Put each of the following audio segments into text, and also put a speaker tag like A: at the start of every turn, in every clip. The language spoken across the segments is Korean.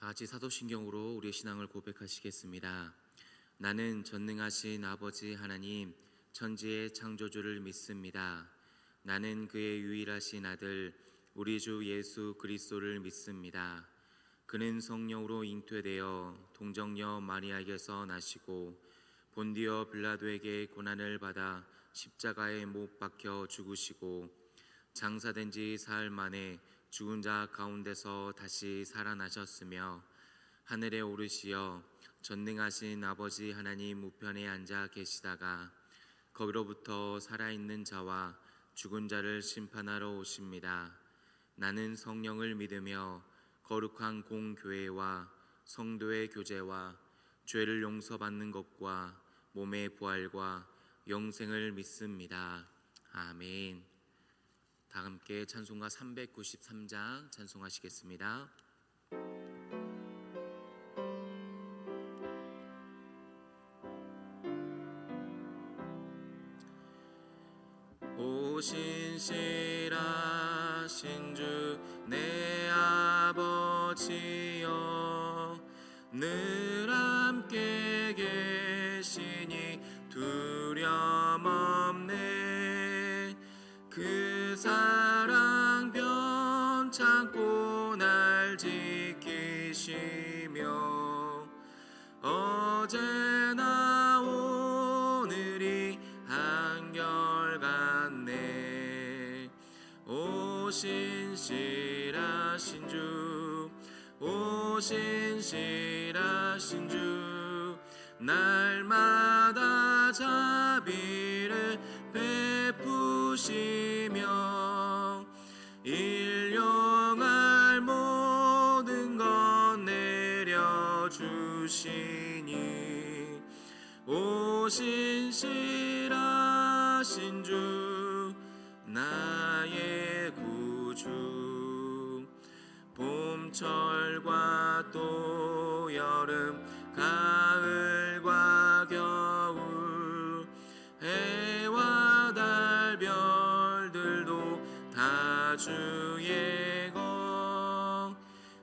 A: 다 같이 사도신경으로 우리의 신앙을 고백하시겠습니다. 나는 전능하신 아버지 하나님 천지의 창조주를 믿습니다. 나는 그의 유일하신 아들 우리 주 예수 그리스도를 믿습니다. 그는 성령으로 잉태되어 동정녀 마리아에게서 나시고 본디오 빌라도에게 고난을 받아 십자가에 못 박혀 죽으시고 장사된 지 사흘 만에 죽은 자 가운데서 다시 살아나셨으며 하늘에 오르시어 전능하신 아버지 하나님 우편에 앉아 계시다가 거기로부터 살아있는 자와 죽은 자를 심판하러 오십니다. 나는 성령을 믿으며 거룩한 공교회와 성도의 교제와 죄를 용서받는 것과 몸의 부활과 영생을 믿습니다. 아멘. 다 함께 찬송가 393장 찬송하시겠습니다. 오 신실하신 주 내 아버지여 늘 함께 계시니 두려움 없네. 그 사랑 변찮고 날 지키시며 어제나 오늘이 한결같네. 오 신실하신 주, 오 신실하신 주 날마다 자비를 베푸시며 일용할 모든 것 내려주시니 오 신실하신 주 나의 구주. 봄철과 또 여름 가을과 겨울 해와 달 별들도 다 주의 것.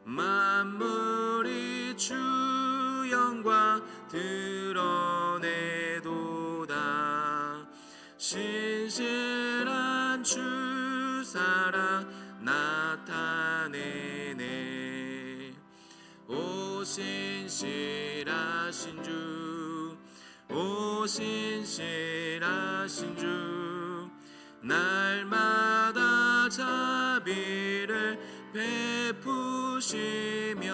A: 만물이 주 영광 드러내도다. 신실한 주 사랑 나타내네. 오 신실하신 주, 오 신실하신 주 날마다 자비를 베푸시며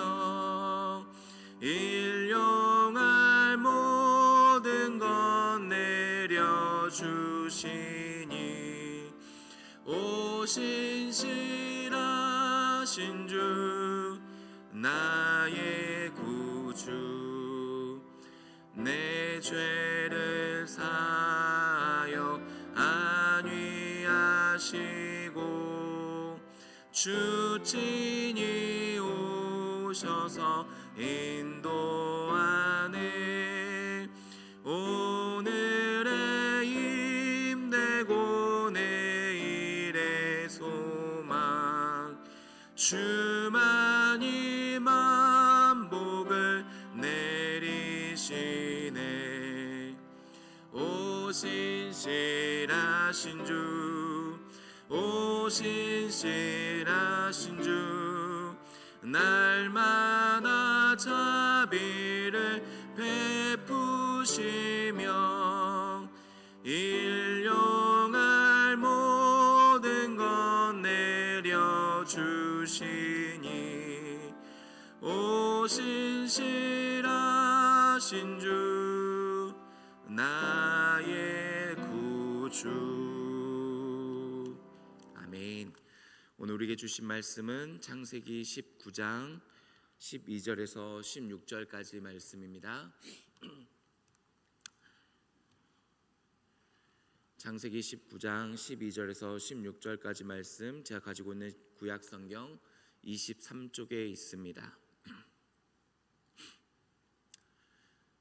A: 일용할 모든 것 내려주시니 오 신실하신 주 나의 구주. 내 죄를 사하여 안위하시고 주 친히 오셔서 인도하네. 오늘의 힘내고 내일의 소망 주만이 만복을 내리시네. 오 신실하신 주, 오 신실하신 주 날마다 자비를 베푸시며 일용할 모든 것 내려주시니 오 신실하신 주 나의 구주. 아멘. 오늘 우리에게 주신 말씀은 창세기 19장 12절에서 16절까지 말씀입니다. 창세기 19장 12절에서 16절까지 말씀, 제가 가지고 있는 구약성경 23쪽에 있습니다.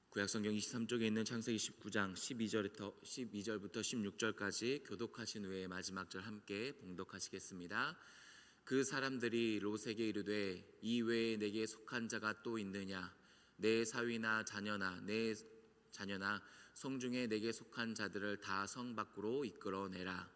A: 구약성경 23쪽에 있는 창세기 19장 12절부터 16절까지 교독하신 후에 마지막 절 함께 봉독하시겠습니다. 그 사람들이 롯에게 이르되 이 외에 내게 속한 자가 또 있느냐? 내 사위나 자녀나 내 자녀나 성중에 내게 속한 자들을 다 성 밖으로 이끌어내라.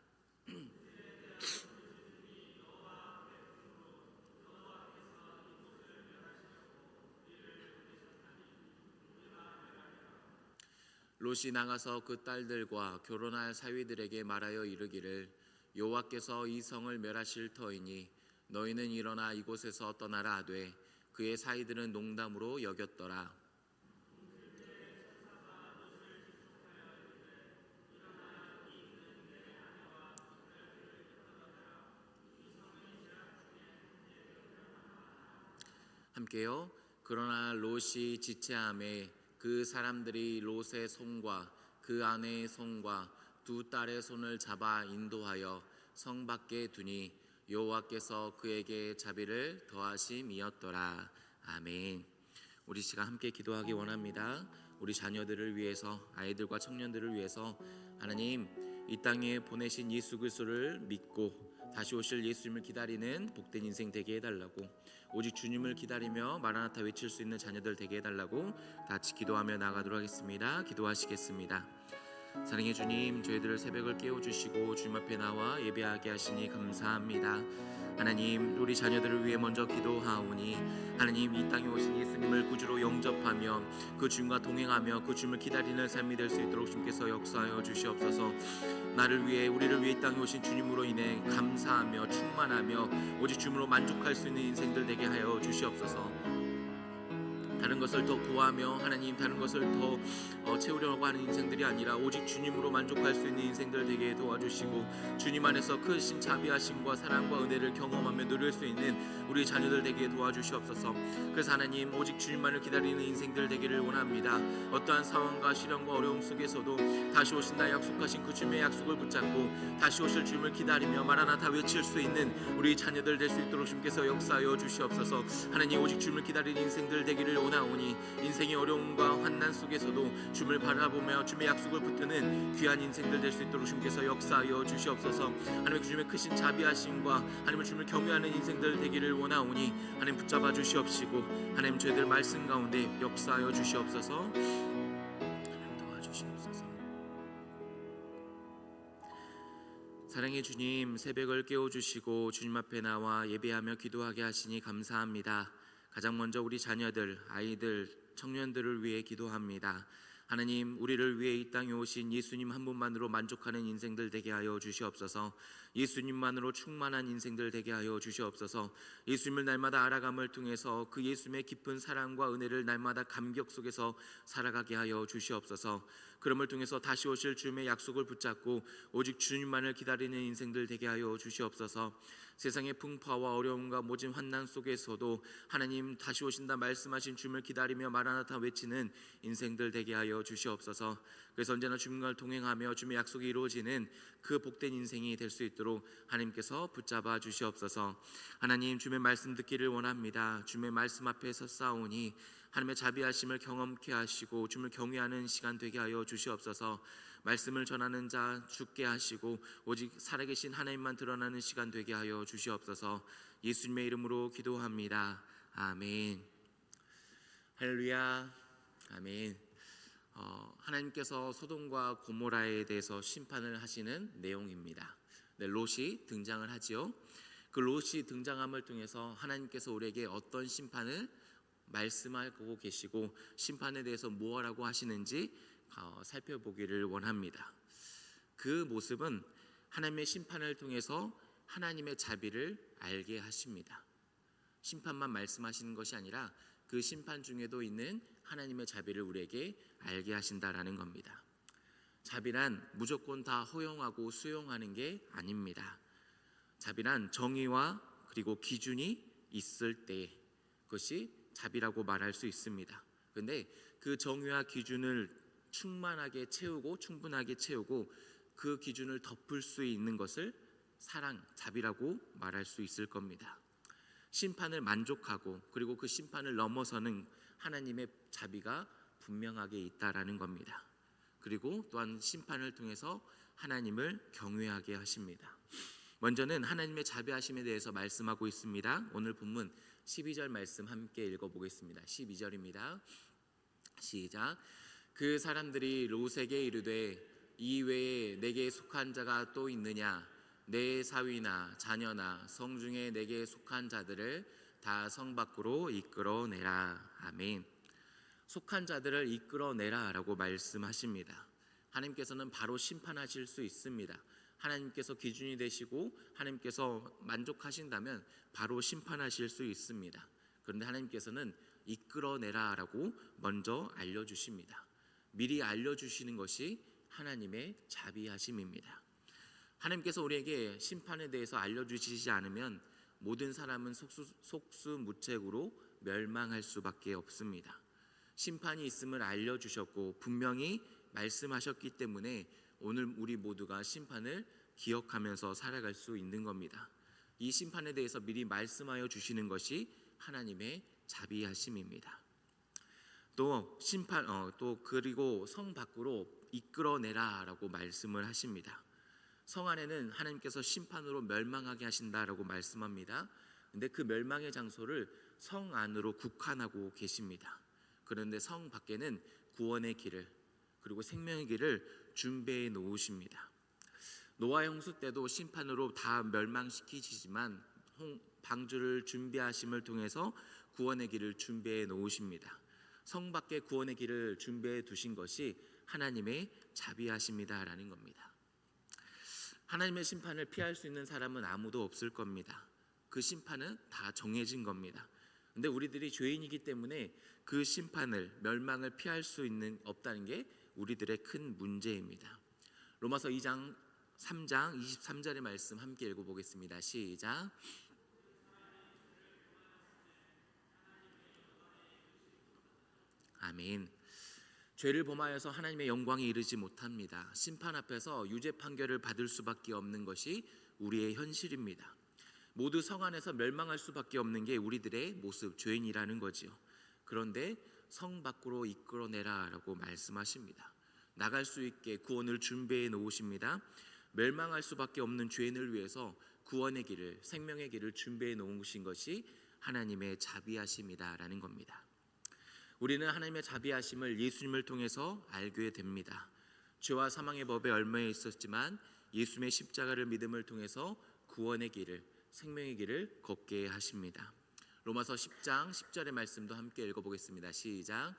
A: 롯이 나가서 그 딸들과 결혼할 사위들에게 말하여 이르기를 여호와께서 이 성을 멸하실 터이니 너희는 일어나 이곳에서 떠나라 하되 그의 사위들은 농담으로 여겼더라. 함께요. 그러나 롯이 지체함에 그 사람들이 롯의 손과 그 아내의 손과 두 딸의 손을 잡아 인도하여 성 밖에 두니 여호와께서 그에게 자비를 더하심이었더라. 아멘. 우리 시간 함께 기도하기 원합니다. 우리 자녀들을 위해서, 아이들과 청년들을 위해서 하나님 이 땅에 보내신 예수 그리스도를 믿고 다시 오실 예수님을 기다리는 복된 인생 되게 해달라고, 오직 주님을 기다리며 마라나타 외칠 수 있는 자녀들 되게 해달라고 같이 기도하며 나가도록 하겠습니다. 기도하시겠습니다. 사랑의 주님, 저희들을 새벽을 깨워주시고 주님 앞에 나와 예배하게 하시니 감사합니다. 하나님, 우리 자녀들을 위해 먼저 기도하오니 하나님 이 땅에 오신 예수님을 구주로 영접하며 그 주님과 동행하며 그 주님을 기다리는 삶이 될 수 있도록 주님께서 역사하여 주시옵소서. 나를 위해, 우리를 위해 이 땅에 오신 주님으로 인해 감사하며 충만하며 오직 주님으로 만족할 수 있는 인생들 되게 하여 주시옵소서. 다른 것을 더 구하며 하나님 다른 것을 더 채우려고 하는 인생들이 아니라 오직 주님으로 만족할 수 있는 인생들 되게 도와주시고 주님 안에서 크신 자비하심과 사랑과 은혜를 경험하며 누릴 수 있는 우리 자녀들 되게 도와주시옵소서. 그래서 하나님 오직 주님만을 기다리는 인생들 되기를 원합니다. 어떠한 상황과 시련과 어려움 속에서도 다시 오신다 약속하신 그 주님의 약속을 붙잡고 다시 오실 주님을 기다리며 마라나타 외칠 수 있는 우리 자녀들 될 수 있도록 주님께서 역사하여 주시옵소서. 하나님 오직 주님을 기다리는 인생들 되기를 원하오니 인생의 어려움과 환난 속에서도 주님을 바라보며 주님의 약속을 붙드는 귀한 인생들 될 수 있도록 주님께서 역사하여 주시옵소서. 하나님 주님의 크신 자비하심과 하나님을 주님을 경외하는 인생들 되기를 원하오니 하나님 붙잡아 주시옵시고 하나님 저희들 말씀 가운데 역사하여 주시옵소서. 하나님 도와주시옵소서. 사랑의 주님, 새벽을 깨워주시고 주님 앞에 나와 예배하며 기도하게 하시니 감사합니다. 가장 먼저 우리 자녀들, 아이들, 청년들을 위해 기도합니다. 하나님 우리를 위해 이 땅에 오신 예수님 한 분만으로 만족하는 인생들 되게 하여 주시옵소서. 예수님만으로 충만한 인생들 되게 하여 주시옵소서. 예수님을 날마다 알아감을 통해서 그 예수님의 깊은 사랑과 은혜를 날마다 감격 속에서 살아가게 하여 주시옵소서. 그럼을 통해서 다시 오실 주님의 약속을 붙잡고 오직 주님만을 기다리는 인생들 되게 하여 주시옵소서. 세상의 풍파와 어려움과 모진 환난 속에서도 하나님 다시 오신다 말씀하신 주님을 기다리며 마라나타 외치는 인생들 되게 하여 주시옵소서. 그래서 언제나 주님과 동행하며 주님의 약속이 이루어지는 그 복된 인생이 될 수 있도록 하나님께서 붙잡아 주시옵소서. 하나님 주님의 말씀 듣기를 원합니다. 주님의 말씀 앞에서 싸우니 하나님의 자비하심을 경험케 하시고 주님을 경외하는 시간 되게 하여 주시옵소서. 말씀을 전하는 자 죽게 하시고 오직 살아계신 하나님만 드러나는 시간 되게 하여 주시옵소서. 예수님의 이름으로 기도합니다. 아멘. 할렐루야. 아멘. 하나님께서 소돔과 고모라에 대해서 심판을 하시는 내용입니다. 네, 롯이 등장을 하지요. 그 롯이 등장함을 통해서 하나님께서 우리에게 어떤 심판을 말씀하고 계시고 심판에 대해서 무엇라고 하시는지 살펴보기를 원합니다. 그 모습은 하나님의 심판을 통해서 하나님의 자비를 알게 하십니다. 심판만 말씀하시는 것이 아니라 그 심판 중에도 있는 하나님의 자비를 우리에게 알게 하신다라는 겁니다. 자비란 무조건 다 허용하고 수용하는 게 아닙니다. 자비란 정의와 그리고 기준이 있을 때 그것이 자비라고 말할 수 있습니다. 그런데 그 정의와 기준을 충만하게 채우고 충분하게 채우고 그 기준을 덮을 수 있는 것을 사랑, 자비라고 말할 수 있을 겁니다. 심판을 만족하고 그리고 그 심판을 넘어서는 하나님의 자비가 분명하게 있다라는 겁니다. 그리고 또한 심판을 통해서 하나님을 경외하게 하십니다. 먼저는 하나님의 자비하심에 대해서 말씀하고 있습니다. 오늘 본문 12절 말씀 함께 읽어보겠습니다. 12절입니다. 시작. 그 사람들이 롯에게 이르되 이 외에 내게 속한 자가 또 있느냐? 내 사위나 자녀나 성중에 내게 속한 자들을 다 성 밖으로 이끌어내라. 아멘. 속한 자들을 이끌어내라 라고 말씀하십니다. 하나님께서는 바로 심판하실 수 있습니다. 하나님께서 기준이 되시고 하나님께서 만족하신다면 바로 심판하실 수 있습니다. 그런데 하나님께서는 이끌어내라 라고 먼저 알려주십니다. 미리 알려주시는 것이 하나님의 자비하심입니다. 하나님께서 우리에게 심판에 대해서 알려주시지 않으면 모든 사람은 속수무책으로 멸망할 수밖에 없습니다. 심판이 있음을 알려주셨고 분명히 말씀하셨기 때문에 오늘 우리 모두가 심판을 기억하면서 살아갈 수 있는 겁니다. 이 심판에 대해서 미리 말씀하여 주시는 것이 하나님의 자비하심입니다. 또 그리고 성 밖으로 이끌어내라라고 말씀을 하십니다. 성 안에는 하나님께서 심판으로 멸망하게 하신다라고 말씀합니다. 근데 그 멸망의 장소를 성 안으로 국한하고 계십니다. 그런데 성 밖에는 구원의 길을 그리고 생명의 길을 준비해 놓으십니다. 노아 홍수 때도 심판으로 다 멸망시키시지만 방주를 준비하심을 통해서 구원의 길을 준비해 놓으십니다. 성 밖에 구원의 길을 준비해 두신 것이 하나님의 자비하심이다라는 겁니다. 하나님의 심판을 피할 수 있는 사람은 아무도 없을 겁니다. 그 심판은 다 정해진 겁니다. 근데 우리들이 죄인이기 때문에 그 심판을 멸망을 피할 수 없다는 게 우리들의 큰 문제입니다. 로마서 2장 3장 23절의 말씀 함께 읽어보겠습니다. 시작. 아멘. 죄를 범하여서 하나님의 영광에 이르지 못합니다. 심판 앞에서 유죄 판결을 받을 수밖에 없는 것이 우리의 현실입니다. 모두 성 안에서 멸망할 수밖에 없는 게 우리들의 모습, 죄인이라는 거지요. 그런데 성 밖으로 이끌어내라 라고 말씀하십니다. 나갈 수 있게 구원을 준비해 놓으십니다. 멸망할 수밖에 없는 죄인을 위해서 구원의 길을, 생명의 길을 준비해 놓으신 것이 하나님의 자비하심이다라는 겁니다. 우리는 하나님의 자비하심을 예수님을 통해서 알게 됩니다. 죄와 사망의 법에 얽매여 있었지만 예수님의 십자가를 믿음을 통해서 구원의 길을, 생명의 길을 걷게 하십니다. 로마서 10장 10절의 말씀도 함께 읽어보겠습니다. 시작.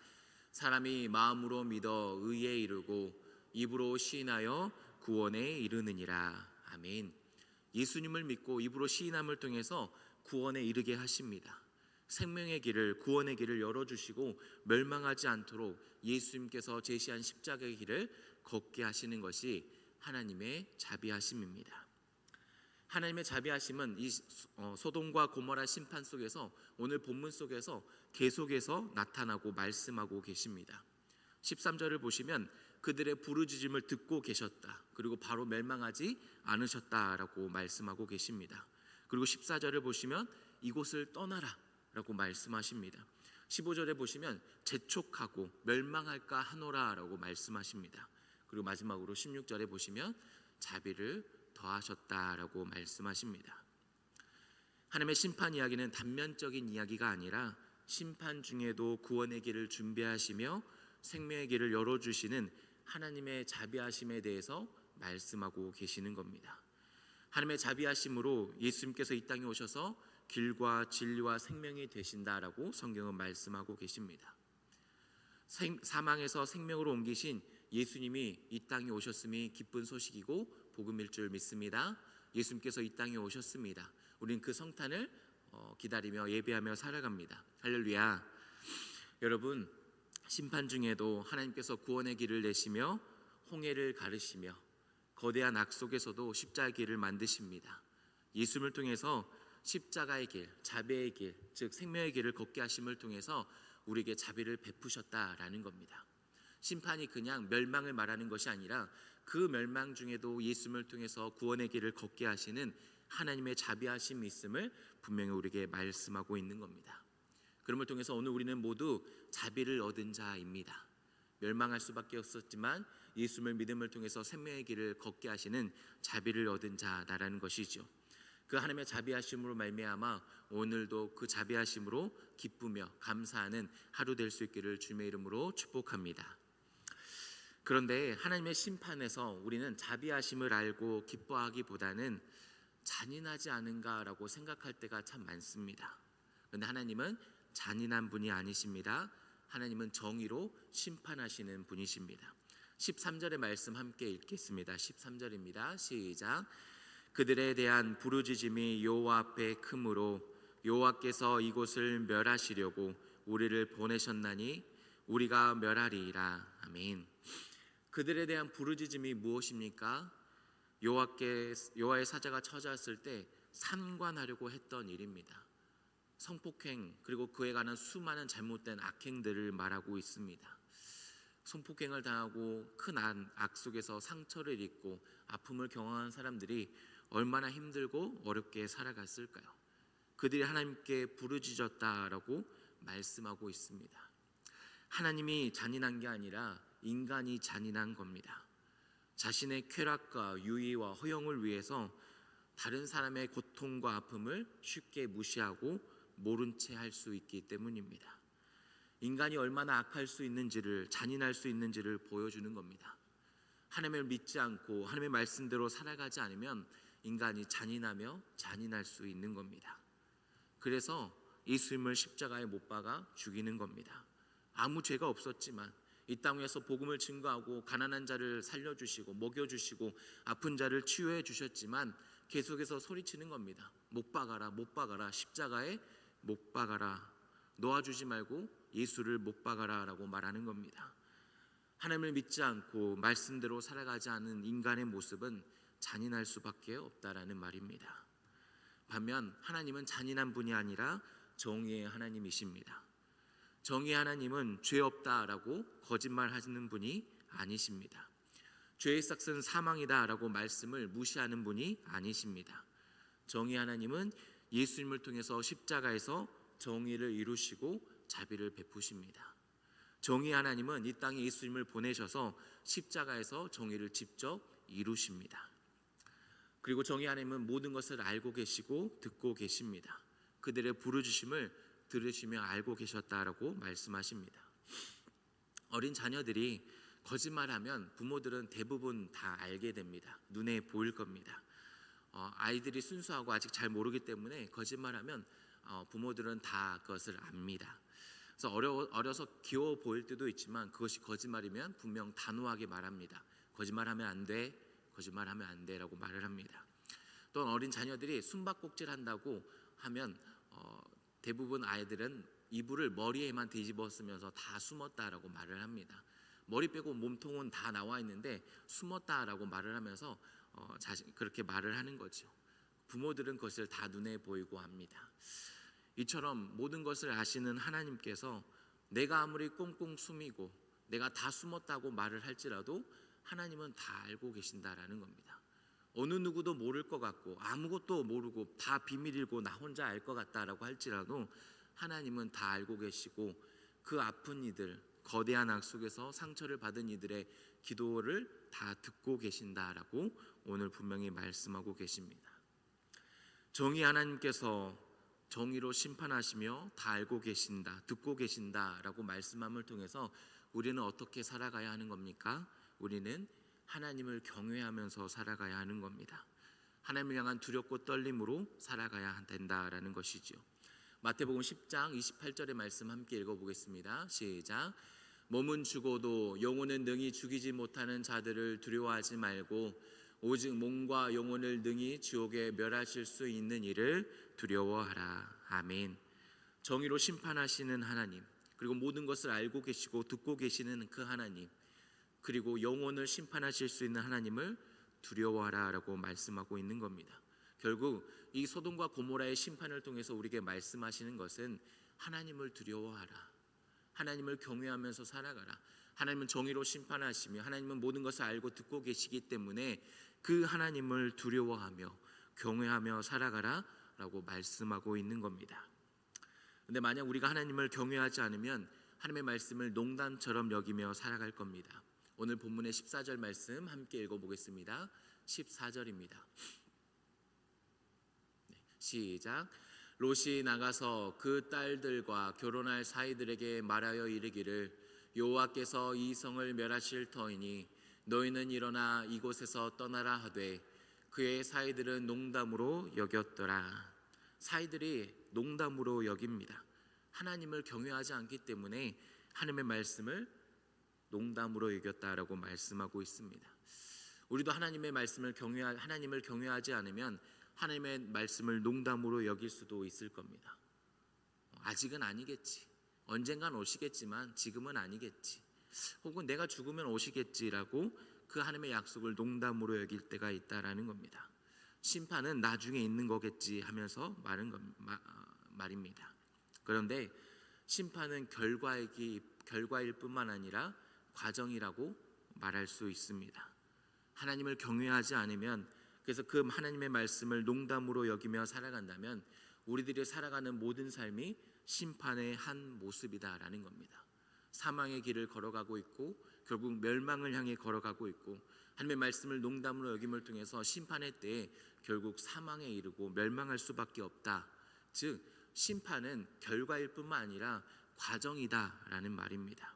A: 사람이 마음으로 믿어 의에 이르고 입으로 시인하여 구원에 이르느니라. 아멘. 예수님을 믿고 입으로 시인함을 통해서 구원에 이르게 하십니다. 생명의 길을, 구원의 길을 열어주시고 멸망하지 않도록 예수님께서 제시한 십자가의 길을 걷게 하시는 것이 하나님의 자비하심입니다. 하나님의 자비하심은 이 소돔과 고모라 심판 속에서 오늘 본문 속에서 계속해서 나타나고 말씀하고 계십니다. 13절을 보시면 그들의 부르짖음을 듣고 계셨다. 그리고 바로 멸망하지 않으셨다라고 말씀하고 계십니다. 그리고 14절을 보시면 이곳을 떠나라 라고 말씀하십니다. 15절에 보시면 재촉하고 멸망할까 하노라 라고 말씀하십니다. 그리고 마지막으로 16절에 보시면 자비를 더하셨다라고 말씀하십니다. 하나님의 심판 이야기는 단면적인 이야기가 아니라 심판 중에도 구원의 길을 준비하시며 생명의 길을 열어주시는 하나님의 자비하심에 대해서 말씀하고 계시는 겁니다. 하나님의 자비하심으로 예수님께서 이 땅에 오셔서 길과 진리와 생명이 되신다라고 성경은 말씀하고 계십니다. 사망에서 생명으로 옮기신 예수님이 이 땅에 오셨음이 기쁜 소식이고 복음일 줄 믿습니다. 예수님께서 이 땅에 오셨습니다. 우리는 그 성탄을 기다리며 예배하며 살아갑니다. 할렐루야. 여러분, 심판 중에도 하나님께서 구원의 길을 내시며 홍해를 가르시며 거대한 악 속에서도 십자가의 길을 만드십니다. 예수님을 통해서 십자가의 길, 자비의 길, 즉 생명의 길을 걷게 하심을 통해서 우리에게 자비를 베푸셨다라는 겁니다. 심판이 그냥 멸망을 말하는 것이 아니라 그 멸망 중에도 예수님을 통해서 구원의 길을 걷게 하시는 하나님의 자비하심이 있음을 분명히 우리에게 말씀하고 있는 겁니다. 그럼을 통해서 오늘 우리는 모두 자비를 얻은 자입니다. 멸망할 수밖에 없었지만 예수님을 믿음을 통해서 생명의 길을 걷게 하시는 자비를 얻은 자다라는 것이죠. 그 하나님의 자비하심으로 말미암아 오늘도 그 자비하심으로 기쁘며 감사하는 하루 될 수 있기를 주님의 이름으로 축복합니다. 그런데 하나님의 심판에서 우리는 자비하심을 알고 기뻐하기보다는 잔인하지 않은가라고 생각할 때가 참 많습니다. 그런데 하나님은 잔인한 분이 아니십니다. 하나님은 정의로 심판하시는 분이십니다. 13절의 말씀 함께 읽겠습니다. 13절입니다. 시작. 그들에 대한 부르짖음이 여호와 앞에 크므로 여호와께서 이곳을 멸하시려고 우리를 보내셨나니 우리가 멸하리이다. 아멘. 그들에 대한 부르짖음이 무엇입니까? 여호와의 사자가 찾아왔을 때 삼관하려고 했던 일입니다. 성폭행 그리고 그에 관한 수많은 잘못된 악행들을 말하고 있습니다. 성폭행을 당하고 큰 악 속에서 상처를 입고 아픔을 경험한 사람들이 얼마나 힘들고 어렵게 살아갔을까요? 그들이 하나님께 부르짖었다라고 말씀하고 있습니다. 하나님이 잔인한 게 아니라 인간이 잔인한 겁니다. 자신의 쾌락과 유의와 허영을 위해서 다른 사람의 고통과 아픔을 쉽게 무시하고 모른 채 할 수 있기 때문입니다. 인간이 얼마나 악할 수 있는지를, 잔인할 수 있는지를 보여주는 겁니다. 하나님을 믿지 않고 하나님의 말씀대로 살아가지 않으면 인간이 잔인하며 잔인할 수 있는 겁니다. 그래서 예수님을 십자가에 못 박아 죽이는 겁니다. 아무 죄가 없었지만 이 땅에서 복음을 증거하고 가난한 자를 살려주시고 먹여주시고 아픈 자를 치유해 주셨지만 계속해서 소리치는 겁니다. 못 박아라, 못 박아라, 십자가에 못 박아라, 놓아주지 말고 예수를 못 박아라 라고 말하는 겁니다. 하나님을 믿지 않고 말씀대로 살아가지 않은 인간의 모습은 잔인할 수밖에 없다라는 말입니다. 반면 하나님은 잔인한 분이 아니라 정의의 하나님이십니다. 정의의 하나님은 죄 없다라고 거짓말하시는 분이 아니십니다. 죄의 삭은 사망이다라고 말씀을 무시하는 분이 아니십니다. 정의의 하나님은 예수님을 통해서 십자가에서 정의를 이루시고 자비를 베푸십니다. 정의의 하나님은 이 땅에 예수님을 보내셔서 십자가에서 정의를 직접 이루십니다. 그리고 정의의 하나님은 모든 것을 알고 계시고 듣고 계십니다. 그들의 부르짖음을 들으시며 알고 계셨다라고 말씀하십니다. 어린 자녀들이 거짓말하면 부모들은 대부분 다 알게 됩니다. 눈에 보일 겁니다. 아이들이 순수하고 아직 잘 모르기 때문에 거짓말하면 부모들은 다 그것을 압니다. 그래서 어려서 귀여워 보일 때도 있지만 그것이 거짓말이면 분명 단호하게 말합니다. 거짓말하면 안 돼, 거짓말하면 안 돼라고 말을 합니다. 또 어린 자녀들이 숨바꼭질 한다고 하면 대부분 아이들은 이불을 머리에만 뒤집어 쓰면서 다 숨었다라고 말을 합니다. 머리 빼고 몸통은 다 나와 있는데 숨었다라고 말을 하면서 그렇게 말을 하는 거죠. 부모들은 그것을 다 눈에 보이고 합니다. 이처럼 모든 것을 아시는 하나님께서 내가 아무리 꽁꽁 숨이고 내가 다 숨었다고 말을 할지라도 하나님은 다 알고 계신다라는 겁니다. 어느 누구도 모를 것 같고 아무것도 모르고 다 비밀이고 나 혼자 알 것 같다라고 할지라도 하나님은 다 알고 계시고 그 아픈 이들, 거대한 악 속에서 상처를 받은 이들의 기도를 다 듣고 계신다라고 오늘 분명히 말씀하고 계십니다. 정의 하나님께서 정의로 심판하시며 다 알고 계신다, 듣고 계신다라고 말씀함을 통해서 우리는 어떻게 살아가야 하는 겁니까? 우리는 하나님을 경외하면서 살아가야 하는 겁니다. 하나님을 향한 두렵고 떨림으로 살아가야 된다라는 것이죠. 마태복음 10장 28절의 말씀 함께 읽어보겠습니다. 시작. 몸은 죽어도 영혼은 능히 죽이지 못하는 자들을 두려워하지 말고 오직 몸과 영혼을 능히 지옥에 멸하실 수 있는 이를 두려워하라. 아멘. 정의로 심판하시는 하나님, 그리고 모든 것을 알고 계시고 듣고 계시는 그 하나님, 그리고 영혼을 심판하실 수 있는 하나님을 두려워하라라고 말씀하고 있는 겁니다. 결국 이 소돔과 고모라의 심판을 통해서 우리에게 말씀하시는 것은 하나님을 두려워하라, 하나님을 경외하면서 살아가라. 하나님은 정의로 심판하시며 하나님은 모든 것을 알고 듣고 계시기 때문에 그 하나님을 두려워하며 경외하며 살아가라 라고 말씀하고 있는 겁니다. 근데 만약 우리가 하나님을 경외하지 않으면 하나님의 말씀을 농담처럼 여기며 살아갈 겁니다. 오늘 본문의 14절 말씀 함께 읽어보겠습니다. 14절입니다. 시작. 롯이 나가서 그 딸들과 결혼할 사이들에게 말하여 이르기를 여호와께서 이 성을 멸하실 터이니 너희는 일어나 이곳에서 떠나라 하되 그의 사이들은 농담으로 여겼더라. 사이들이 농담으로 여깁니다. 하나님을 경외하지 않기 때문에 하나님의 말씀을 농담으로 여겼다라고 말씀하고 있습니다. 우리도 하나님의 말씀을 하나님을 경외하지 않으면 하나님의 말씀을 농담으로 여길 수도 있을 겁니다. 아직은 아니겠지. 언젠간 오시겠지만 지금은 아니겠지. 혹은 내가 죽으면 오시겠지라고 그 하나님의 약속을 농담으로 여길 때가 있다라는 겁니다. 심판은 나중에 있는 거겠지 하면서 말입니다. 그런데 심판은 결과일 뿐만 아니라 과정이라고 말할 수 있습니다. 하나님을 경외하지 않으면, 그래서 그 하나님의 말씀을 농담으로 여기며 살아간다면 우리들이 살아가는 모든 삶이 심판의 한 모습이다라는 겁니다. 사망의 길을 걸어가고 있고 결국 멸망을 향해 걸어가고 있고, 하나님의 말씀을 농담으로 여김을 통해서 심판의 때에 결국 사망에 이르고 멸망할 수밖에 없다. 즉 심판은 결과일 뿐만 아니라 과정이다라는 말입니다.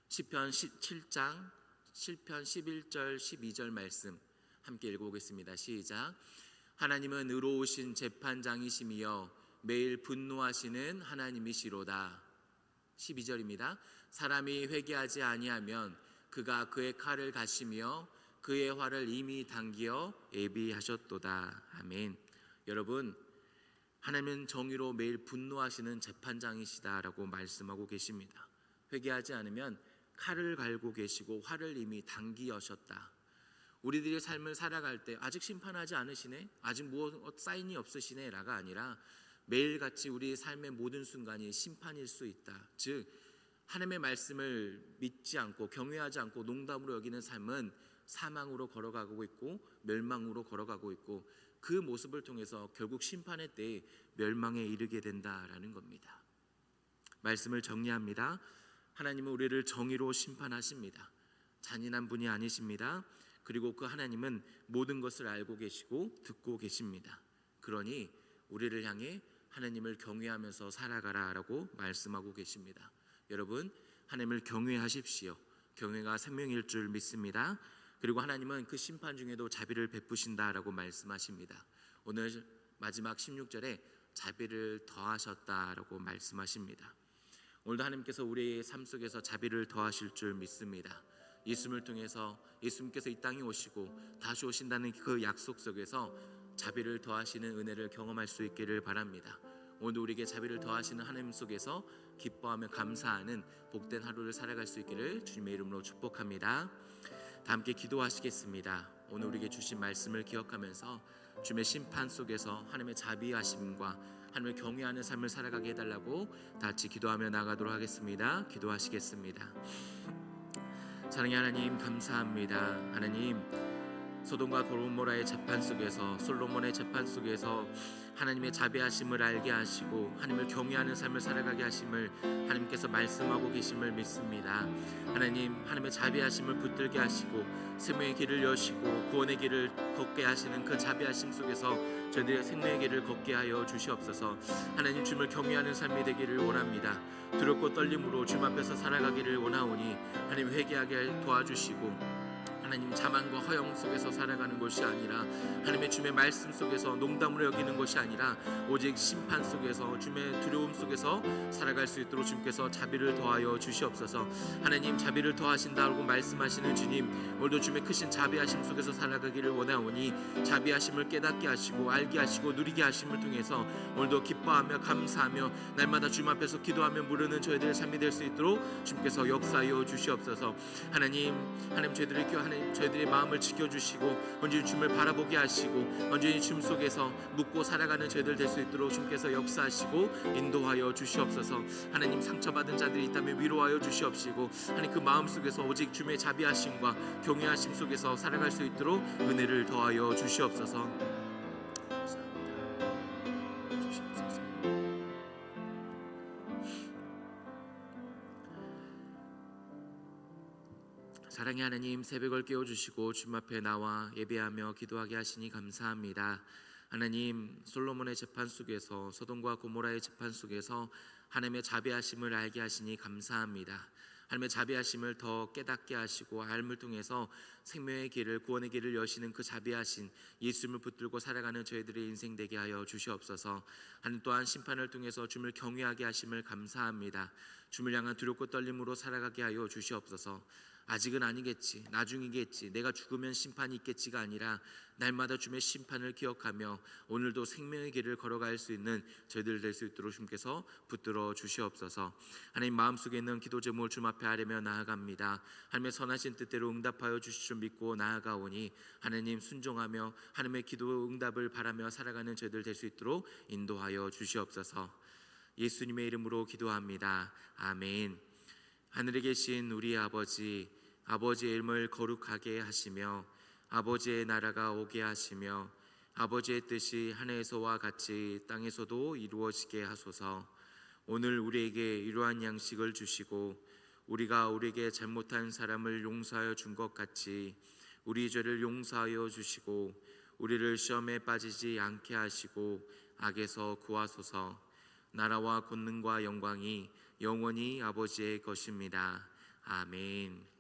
A: 시편 7장 11절 12절 말씀 함께 읽어보겠습니다. 시작. 하나님은 의로우신 재판장이시며 매일 분노하시는 하나님이시로다. 12절입니다. 사람이 회개하지 아니하면 그가 그의 칼을 가시며 그의 활을 이미 당기어 예비하셨도다. 아멘. 여러분, 하나님은 정의로 매일 분노하시는 재판장이시다라고 말씀하고 계십니다. 회개하지 않으면 칼을 갈고 계시고 활을 이미 당기셨다. 우리들의 삶을 살아갈 때 아직 심판하지 않으시네, 아직 무엇 사인이 없으시네 라가 아니라 매일같이 우리의 삶의 모든 순간이 심판일 수 있다. 즉 하나님의 말씀을 믿지 않고 경외하지 않고 농담으로 여기는 삶은 사망으로 걸어가고 있고 멸망으로 걸어가고 있고, 그 모습을 통해서 결국 심판의 때에 멸망에 이르게 된다라는 겁니다. 말씀을 정리합니다. 하나님은 우리를 정의로 심판하십니다. 잔인한 분이 아니십니다. 그리고 그 하나님은 모든 것을 알고 계시고 듣고 계십니다. 그러니 우리를 향해 하나님을 경외하면서 살아가라라고 말씀하고 계십니다. 여러분, 하나님을 경외하십시오. 경외가 생명일 줄 믿습니다. 그리고 하나님은 그 심판 중에도 자비를 베푸신다라고 말씀하십니다. 오늘 마지막 16절에 자비를 더하셨다라고 말씀하십니다. 오늘도 하나님께서 우리의 삶 속에서 자비를 더하실 줄 믿습니다. 예수님을 통해서 예수님께서 이 땅에 오시고 다시 오신다는 그 약속 속에서 자비를 더하시는 은혜를 경험할 수 있기를 바랍니다. 오늘 우리에게 자비를 더하시는 하나님 속에서 기뻐하며 감사하는 복된 하루를 살아갈 수 있기를 주님의 이름으로 축복합니다. 다 함께 기도하시겠습니다. 오늘 우리에게 주신 말씀을 기억하면서 주님의 심판 속에서 하나님의 자비하심과 하나님을 경외하는 삶을 살아가게 해달라고 다 같이 기도하며 나가도록 하겠습니다. 기도하시겠습니다. 사랑의 하나님, 감사합니다. 하나님, 소돔과 고모라의 재판 속에서, 솔로몬의 재판 속에서 하나님의 자비하심을 알게 하시고 하나님을 경외하는 삶을 살아가게 하심을 하나님께서 말씀하고 계심을 믿습니다. 하나님, 하나님의 자비하심을 붙들게 하시고 생명의 길을 여시고 구원의 길을 걷게 하시는 그 자비하심 속에서 저희들의 생명의 길을 걷게 하여 주시옵소서. 하나님, 주님을 경외하는 삶이 되기를 원합니다. 두렵고 떨림으로 주님 앞에서 살아가기를 원하오니 하나님, 회개하게 도와주시고 하나님, 자만과 허영 속에서 살아가는 것이 아니라 하나님의 주님의 말씀 속에서 농담으로 여기는 것이 아니라 오직 심판 속에서 주님의 두려움 속에서 살아갈 수 있도록 주님께서 자비를 더하여 주시옵소서. 하나님, 자비를 더하신다고 말씀하시는 주님, 오늘도 주님의 크신 자비하심 속에서 살아가기를 원하오니 자비하심을 깨닫게 하시고 알게 하시고 누리게 하심을 통해서 오늘도 기뻐하며 감사하며 날마다 주님 앞에서 기도하며 부르는 저희들의 삶이 될 수 있도록 주님께서 역사하여 주시옵소서. 하나님, 저희들의 마음을 지켜주시고 온전히 주님을 바라보게 하시고 온전히 주님 속에서 묵고 살아가는 저희들 될 수 있도록 주님께서 역사하시고 인도하여 주시옵소서. 하나님, 상처받은 자들이 있다면 위로하여 주시옵시고 하나님, 그 마음 속에서 오직 주님의 자비하심과 경외하심 속에서 살아갈 수 있도록 은혜를 더하여 주시옵소서. 사랑의 하나님, 새벽을 깨워주시고 주님 앞에 나와 예배하며 기도하게 하시니 감사합니다. 하나님, 솔로몬의 재판 속에서, 소돔과 고모라의 재판 속에서 하나님의 자비하심을 알게 하시니 감사합니다. 하나님의 자비하심을 더 깨닫게 하시고 알을 통해서 생명의 길을, 구원의 길을 여시는 그 자비하신 예수님을 붙들고 살아가는 저희들의 인생 되게 하여 주시옵소서. 하나님 또한 심판을 통해서 주님을 경외하게 하심을 감사합니다. 주님을 향한 두렵고 떨림으로 살아가게 하여 주시옵소서. 아직은 아니겠지, 나중이겠지, 내가 죽으면 심판이 있겠지가 아니라 날마다 주님의 심판을 기억하며 오늘도 생명의 길을 걸어갈 수 있는 저희들 될 수 있도록 주님께서 붙들어 주시옵소서. 하나님, 마음속에 있는 기도 제목을 주님 앞에 아뢰며 나아갑니다. 하나님의 선하신 뜻대로 응답하여 주실 줄 믿고 나아가오니 하나님, 순종하며 하나님의 기도 응답을 바라며 살아가는 저희들 될 수 있도록 인도하여 주시옵소서. 예수님의 이름으로 기도합니다. 아멘. 하늘에 계신 우리 아버지, 아버지의 이름을 거룩하게 하시며 아버지의 나라가 오게 하시며 아버지의 뜻이 하늘에서와 같이 땅에서도 이루어지게 하소서. 오늘 우리에게 이러한 양식을 주시고 우리가 우리에게 잘못한 사람을 용서하여 준 것 같이 우리 죄를 용서하여 주시고 우리를 시험에 빠지지 않게 하시고 악에서 구하소서. 나라와 권능과 영광이 영원히 아버지의 것입니다. 아멘.